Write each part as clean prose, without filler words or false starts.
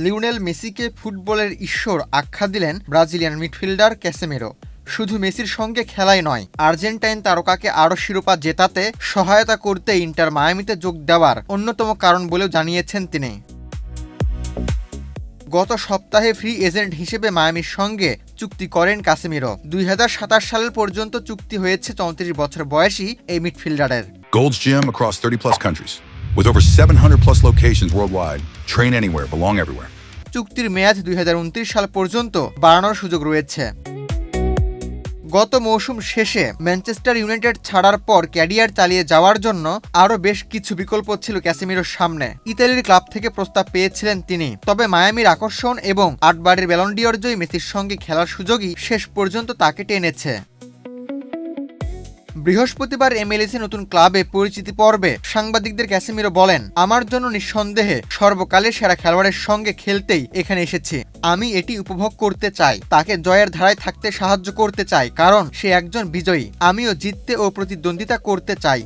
Lionel মেসিকে ফুটবলের ঈশ্বর আখ্যা দিলেন ব্রাজিলিয়ান মিডফিল্ডার ক্যাসেমিরো। শুধু মেসির সঙ্গে খেলাই নয়, আর্জেন্টাইন তারকাকে আরও শিরোপা জেতাতে সহায়তা করতে ইন্টার মায়ামিতে যোগ দেওয়ার অন্যতম কারণ বলেও জানিয়েছেন তিনি। গত সপ্তাহে ফ্রি এজেন্ট হিসেবে মায়ামির সঙ্গে চুক্তি করেন ক্যাসেমিরো। 2027 সালের পর্যন্ত চুক্তি হয়েছে 34 বছর বয়সী এই মিডফিল্ডারের। Gold's Gym across 30+ countries. With over 700+ locations worldwide. Train anywhere, belong everywhere. চুক্তির মেয়াদ 2029 সাল পর্যন্ত বাড়ানোর সুযোগ রয়েছে। গত মৌসুম শেষে ম্যানচেস্টার ইউনাইটেড ছাড়ার পর ক্যারিয়ার চালিয়ে যাওয়ার জন্য আরও বেশ কিছু বিকল্প ছিল ক্যাসেমিরোর সামনে। ইতালির ক্লাব থেকে প্রস্তাব পেয়েছিলেন তিনি, তবে মায়ামির আকর্ষণ এবং 8 বারের ব্যালন ডি'অর জয়ী মেসির সঙ্গে খেলার সুযোগই শেষ পর্যন্ত তাকে টেনেছে। বৃহস্পতিবার এমএলএসে নতুন ক্লাবে পরিচিতি পর্বে সাংবাদিকদের ক্যাসেমিরো বলেন, আমার জন্য নিঃসন্দেহে সর্বকালের সেরা খেলোয়াড়ের সঙ্গে খেলতেই এখানে এসেছি। আমি এটি উপভোগ করতে চাই, তাকে জয়ের ধারায় থাকতে সাহায্য করতে চাই, কারণ সে একজন বিজয়ী। আমিও জিততে ও প্রতিদ্বন্দ্বিতা করতে চাই।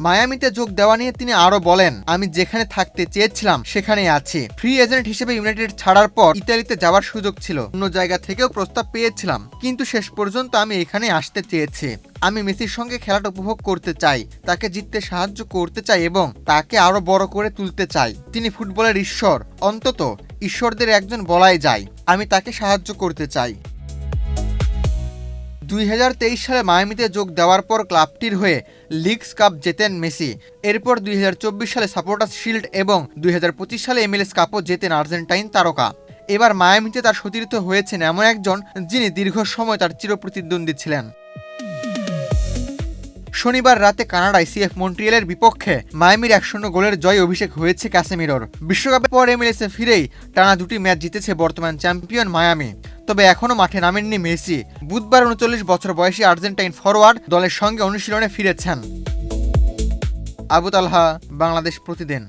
মায়ামিতে যোগ দেওয়া নিয়ে তিনি আরও বলেন, আমি যেখানে থাকতে চেয়েছিলাম সেখানেই আছি। ফ্রি এজেন্ট হিসেবে ইউনাইটেড ছাড়ার পর ইতালিতে যাওয়ার সুযোগ ছিল, অন্য জায়গা থেকেও প্রস্তাব পেয়েছিলাম, কিন্তু শেষ পর্যন্ত আমি এখানে আসতে চেয়েছি। আমি মেসির সঙ্গে খেলাটা উপভোগ করতে চাই, তাকে জিততে সাহায্য করতে চাই এবং তাকে আরও বড় করে তুলতে চাই। তিনি ফুটবলের ঈশ্বর, অন্তত ঈশ্বরদের একজন বলাই যায়। আমি তাকে সাহায্য করতে চাই। 2023 সালে মায়ামিতে যোগ দেওয়ার পর ক্লাবটির হয়ে লিগস কাপ জেতেন মেসি। এরপর 2024 সালে সাপোর্টার্স শিল্ড এবং 2025 সালে এমএলএস কাপও জেতেন আর্জেন্টাইন তারকা। এবার মায়ামিতে তার সতীর্থ হয়েছেন এমন একজন যিনি দীর্ঘ সময় তার চিরপ্রতিদ্বন্দ্বী ছিলেন। শনিবার রাতে কানাডায় সিএফ মন্ট্রিয়ালের বিপক্ষে মায়ামির 1-0 গোলের জয় অভিষেক হয়েছে ক্যাসেমিরোর। বিশ্বকাপের পর এমএলএসে ফিরেই টানা 2টি ম্যাচ জিতেছে বর্তমান চ্যাম্পিয়ন মায়ামি। তবে এখনও মাঠে নামেননি মেসি। বুধবার 39 বছর বয়সী আর্জেন্টাইন ফরোয়ার্ড দলের সঙ্গে অনুশীলনে ফিরেছেন। আবু তালহা, বাংলাদেশ প্রতিদিন।